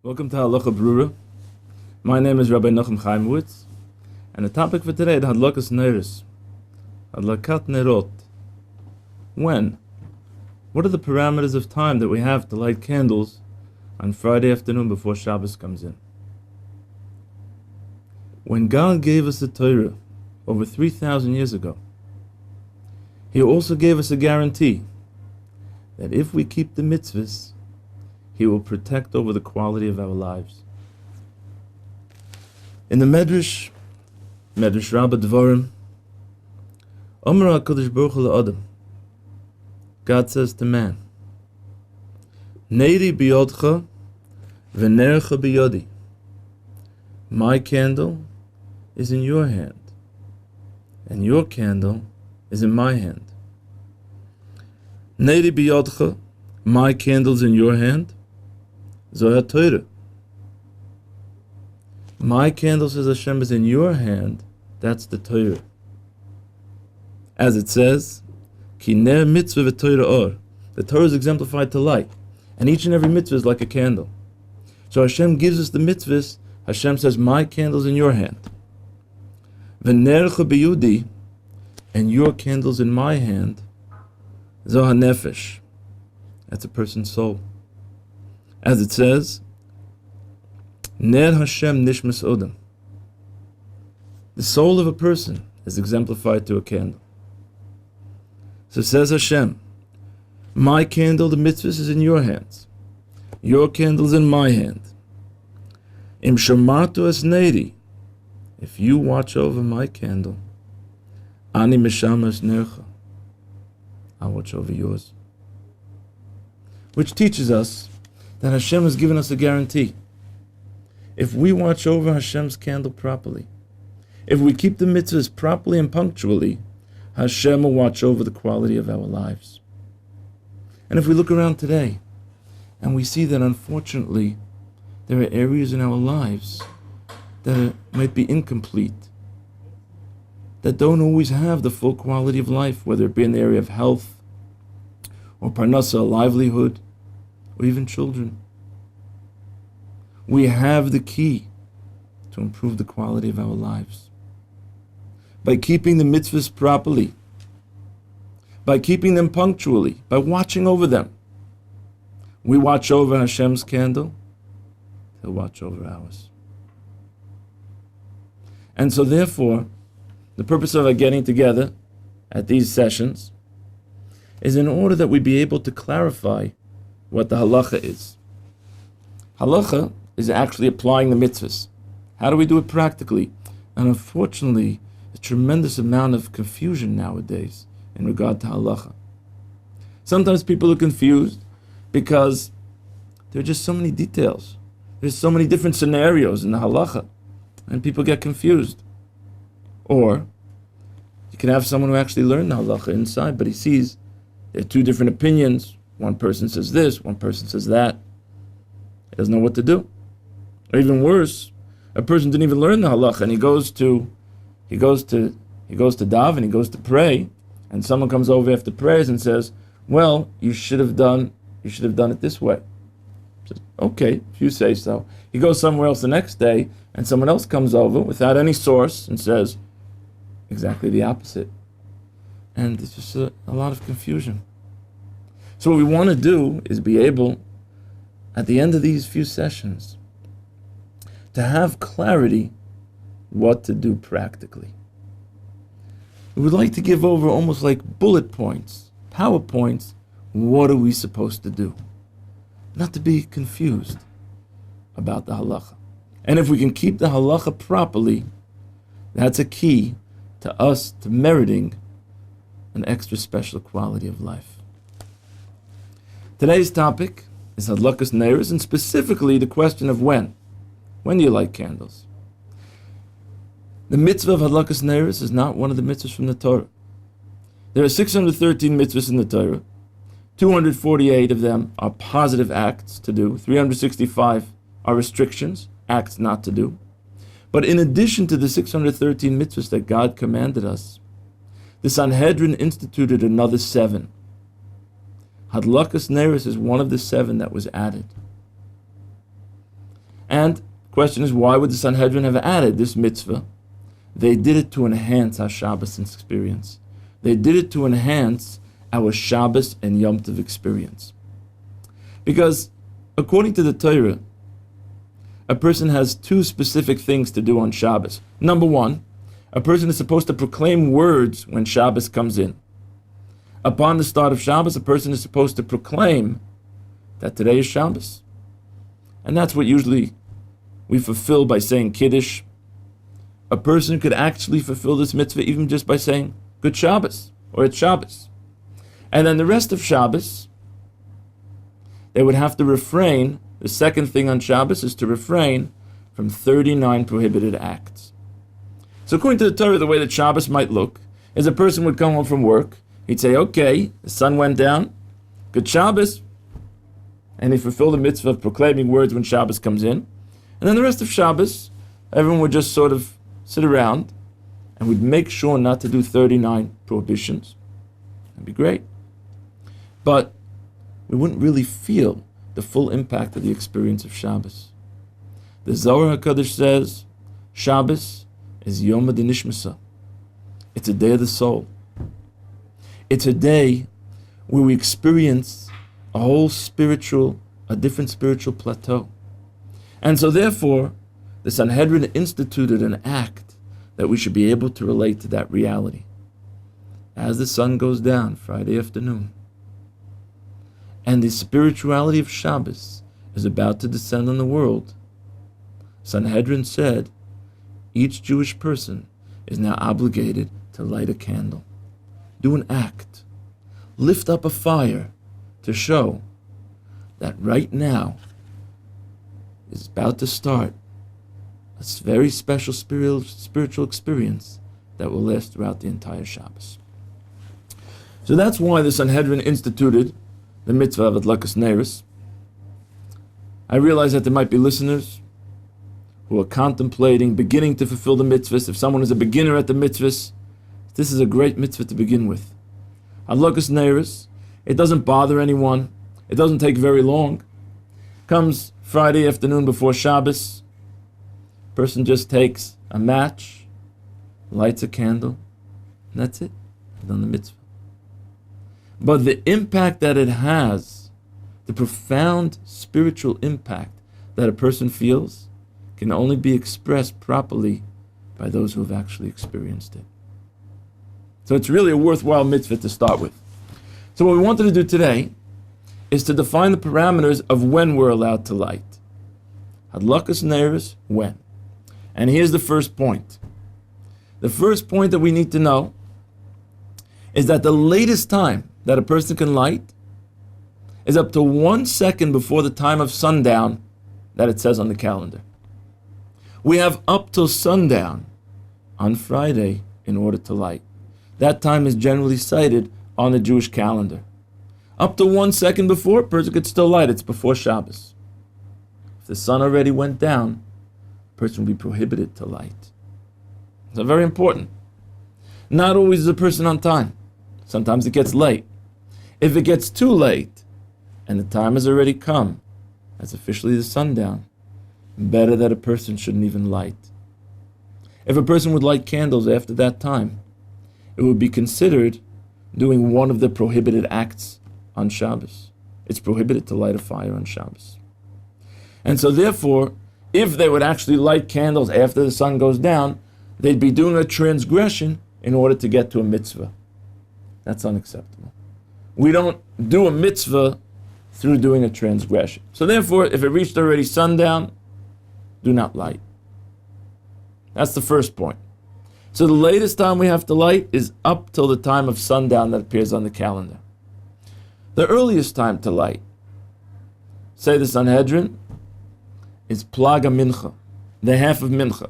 Welcome to Halacha Brura. My name is Rabbi Nachum Chaimowitz, and the topic for today is Hadlakas Neiros, Hadlakat Nerot. When? What are the parameters of time that we have to light candles on Friday afternoon before Shabbos comes in? When God gave us the Torah over 3,000 years ago, He also gave us a guarantee that if we keep the mitzvahs, He will protect over the quality of our lives. In the Medrash Rabbi Dvarim, Omer HaKadosh Baruch Hu LaAdam, God says to man, Neiri biyodcha v'nercha biyodi. My candle is in your hand, and your candle is in my hand. Neiri biyodcha, my candle's in your hand. Zohar Torah. My candle, says Hashem, is in your hand. That's the Torah. As it says, Ki ner mitzvah v'Torah or. The Torah is exemplified to light, and each and every mitzvah is like a candle. So Hashem gives us the mitzvahs. Hashem says, my candle's in your hand. V'nercha biyudi, and your candle's in my hand. Zohar nefesh. That's a person's soul. As it says, Ner Hashem nishmas odam. The soul of a person is exemplified to a candle. So says Hashem, my candle, the mitzvahs, is in your hands. Your candle's in my hand. Im shamatu es neiri. If you watch over my candle, ani mishamas nercha. I'll watch over yours. Which teaches us that Hashem has given us a guarantee. If we watch over Hashem's candle properly, if we keep the mitzvahs properly and punctually, Hashem will watch over the quality of our lives. And if we look around today, and we see that unfortunately, there are areas in our lives that might be incomplete, that don't always have the full quality of life, whether it be in the area of health, or parnasa, livelihood, or even children. We have the key to improve the quality of our lives. By keeping the mitzvahs properly, by keeping them punctually, by watching over them. We watch over Hashem's candle, He'll watch over ours. And so therefore, the purpose of our getting together at these sessions is in order that we be able to clarify what the halacha is. Halacha is actually applying the mitzvahs. How do we do it practically? And unfortunately, a tremendous amount of confusion nowadays in regard to halacha. Sometimes people are confused because there are just so many details. There's so many different scenarios in the halacha, and people get confused. Or you can have someone who actually learned the halacha inside, but he sees there are two different opinions. One person says this, one person says that. He doesn't know what to do. Or even worse, a person didn't even learn the halacha, and he goes to daven, he goes to pray, and someone comes over after prayers and says, well, you should have done it this way. He says, okay, if you say so. He goes somewhere else the next day, and someone else comes over without any source and says exactly the opposite. And it's just a lot of confusion. So what we want to do is be able, at the end of these few sessions, to have clarity what to do practically. We would like to give over almost like bullet points, PowerPoints, what are we supposed to do? Not to be confused about the halacha. And if we can keep the halacha properly, that's a key to us to meriting an extra special quality of life. Today's topic is Hadlakas Neiros, and specifically the question of when. When do you light candles? The mitzvah of Hadlakas Neiros is not one of the mitzvahs from the Torah. There are 613 mitzvahs in the Torah. 248 of them are positive acts to do. 365 are restrictions, acts not to do. But in addition to the 613 mitzvahs that God commanded us, the Sanhedrin instituted another 7. Hadlakas Neiros is one of the 7 that was added. And question is, why would the Sanhedrin have added this mitzvah? They did it to enhance our Shabbos experience. They did it to enhance our Shabbos and Yom Tov experience. Because according to the Torah, a person has two specific things to do on Shabbos. Number one, a person is supposed to proclaim words when Shabbos comes in. Upon the start of Shabbos, a person is supposed to proclaim that today is Shabbos. And that's what usually we fulfill by saying Kiddush. A person could actually fulfill this mitzvah even just by saying Good Shabbos, or it's Shabbos. And then the rest of Shabbos, they would have to refrain. The second thing on Shabbos is to refrain from 39 prohibited acts. So according to the Torah, the way that Shabbos might look is a person would come home from work, he'd say, okay, the sun went down, good Shabbos, and he fulfilled the mitzvah of proclaiming words when Shabbos comes in. And then the rest of Shabbos, everyone would just sort of sit around and would make sure not to do 39 prohibitions. That'd be great. But we wouldn't really feel the full impact of the experience of Shabbos. The Zohar HaKadosh says, Shabbos is Yom HaDinishmasa. It's a day of the soul. It's a day where we experience a different spiritual plateau. And so therefore, the Sanhedrin instituted an act that we should be able to relate to that reality. As the sun goes down Friday afternoon, and the spirituality of Shabbos is about to descend on the world, Sanhedrin said, each Jewish person is now obligated to light a candle, do an act, lift up a fire to show that right now is about to start a very special spiritual experience that will last throughout the entire Shabbos. So that's why the Sanhedrin instituted the mitzvah of Adlakas Neiros. I realize that there might be listeners who are contemplating beginning to fulfill the mitzvahs. If someone is a beginner at the mitzvahs, this is a great mitzvah to begin with. Adlakas Neiros, it doesn't bother anyone. It doesn't take very long. Comes Friday afternoon before Shabbos. Person just takes a match, lights a candle, and that's it. Done the mitzvah. But the impact that it has, the profound spiritual impact that a person feels, can only be expressed properly by those who have actually experienced it. So it's really a worthwhile mitzvah to start with. So what we wanted to do today is to define the parameters of when we're allowed to light. Hadlakas Neiros, when? And here's the first point. The first point that we need to know is that the latest time that a person can light is up to 1 second before the time of sundown that it says on the calendar. We have up till sundown on Friday in order to light. That time is generally cited on the Jewish calendar. Up to 1 second before, a person could still light. It's before Shabbos. If the sun already went down, a person will be prohibited to light. So very important. Not always is a person on time. Sometimes it gets late. If it gets too late, and the time has already come, that's officially the sundown, better that a person shouldn't even light. If a person would light candles after that time, it would be considered doing one of the prohibited acts on Shabbos. It's prohibited to light a fire on Shabbos. And so therefore, if they would actually light candles after the sun goes down, they'd be doing a transgression in order to get to a mitzvah. That's unacceptable. We don't do a mitzvah through doing a transgression. So therefore, if it reached already sundown, do not light. That's the first point. So the latest time we have to light is up till the time of sundown that appears on the calendar. The earliest time to light, say the Sanhedrin, is Plaga Mincha, the half of Mincha.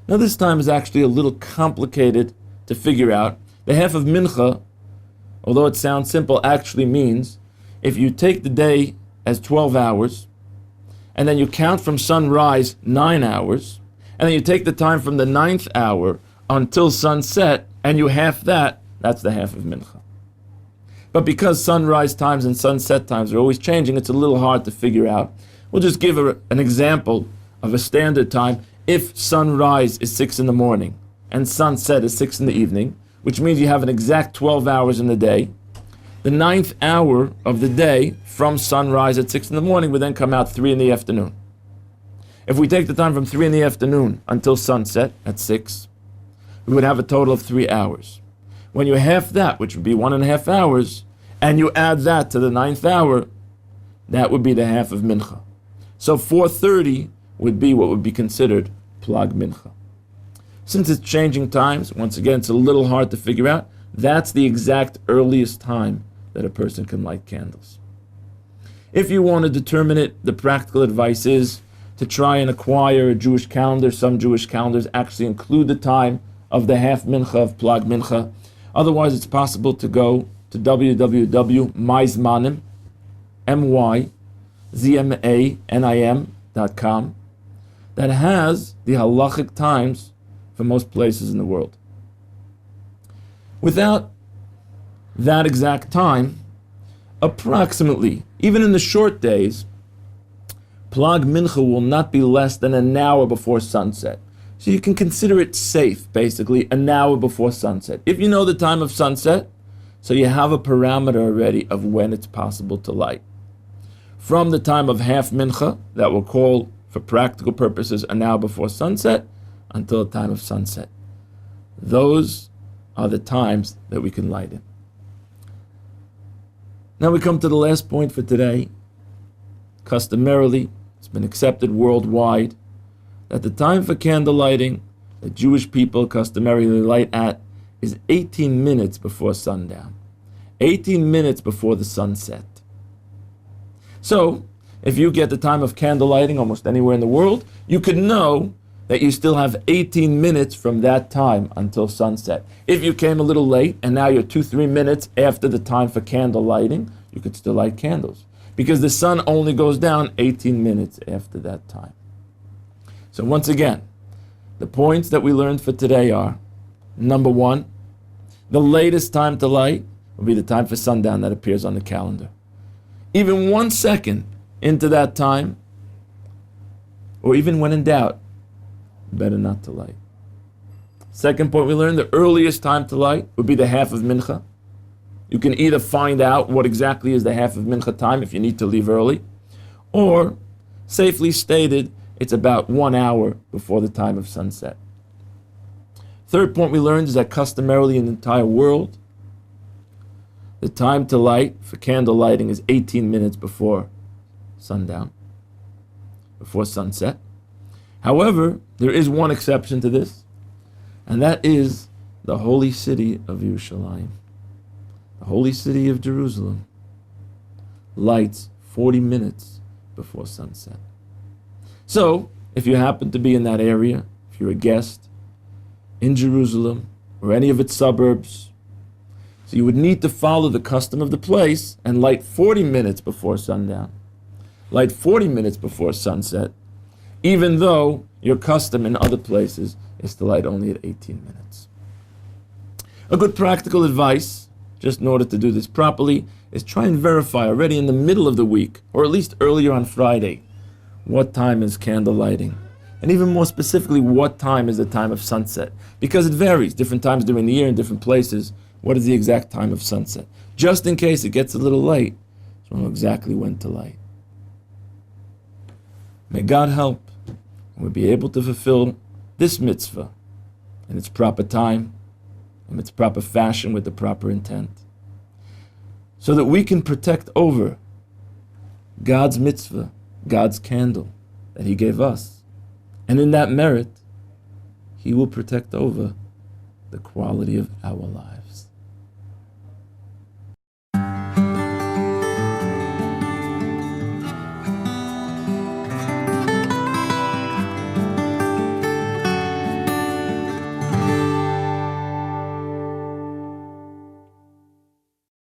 Now this time is actually a little complicated to figure out. The half of Mincha, although it sounds simple, actually means if you take the day as 12 hours, and then you count from sunrise 9 hours, and then you take the time from the 9th hour until sunset, and you half that, that's the half of Mincha. But because sunrise times and sunset times are always changing, it's a little hard to figure out We'll just give an example of a standard time. If sunrise is 6 in the morning and sunset is 6 in the evening, which means you have an exact 12 hours in the day, the 9th hour of the day from sunrise at 6 in the morning would then come out 3 in the afternoon. If we take the time from 3 in the afternoon until sunset at 6, we would have a total of 3 hours. When you half that, which would be 1.5 hours, and you add that to the 9th hour, that would be the half of mincha. So 4:30 would be what would be considered plag mincha. Since it's changing times, once again, it's a little hard to figure out. That's the exact earliest time that a person can light candles. If you want to determine it, the practical advice is to try and acquire a Jewish calendar. Some Jewish calendars actually include the time of the half mincha of plag mincha. Otherwise, it's possible to go to www.myzmanim, myzmanim.com, that has the halachic times for most places in the world. Without that exact time, approximately, even in the short days, plag mincha will not be less than an hour before sunset. So you can consider it safe, basically, an hour before sunset. If you know the time of sunset, so you have a parameter already of when it's possible to light. From the time of half mincha, that we'll call, for practical purposes, an hour before sunset, until the time of sunset. Those are the times that we can light in. Now we come to the last point for today. Customarily, it's been accepted worldwide that the time for candle lighting that Jewish people customarily light at is 18 minutes before sundown. 18 minutes before the sunset. So, if you get the time of candle lighting almost anywhere in the world, you could know that you still have 18 minutes from that time until sunset. If you came a little late and now you're 2-3 minutes after the time for candle lighting, you could still light candles, because the sun only goes down 18 minutes after that time. So once again, the points that we learned for today are, number 1, the latest time to light will be the time for sundown that appears on the calendar. Even 1 second into that time, or even when in doubt, better not to light. Second point we learned, the earliest time to light would be the half of mincha. You can either find out what exactly is the half of mincha time if you need to leave early, or, safely stated, it's about 1 hour before the time of sunset. Third point we learned is that customarily in the entire world, the time to light for candle lighting is 18 minutes before sundown, before sunset. However, there is one exception to this, and that is the holy city of Yerushalayim. The holy city of Jerusalem lights 40 minutes before sunset. So, if you happen to be in that area, if you're a guest in Jerusalem or any of its suburbs, so you would need to follow the custom of the place and light 40 minutes before sundown, light 40 minutes before sunset, even though your custom in other places is to light only at 18 minutes. A good practical advice, just in order to do this properly, is try and verify already in the middle of the week, or at least earlier on Friday, what time is candle lighting. And even more specifically, what time is the time of sunset? Because it varies, different times during the year in different places. What is the exact time of sunset? Just in case it gets a little late, so we'll know exactly when to light. May God help, and we'll be able to fulfill this mitzvah in its proper time, in its proper fashion, with the proper intent, so that we can protect over God's mitzvah, God's candle that He gave us. And in that merit, He will protect over the quality of our lives.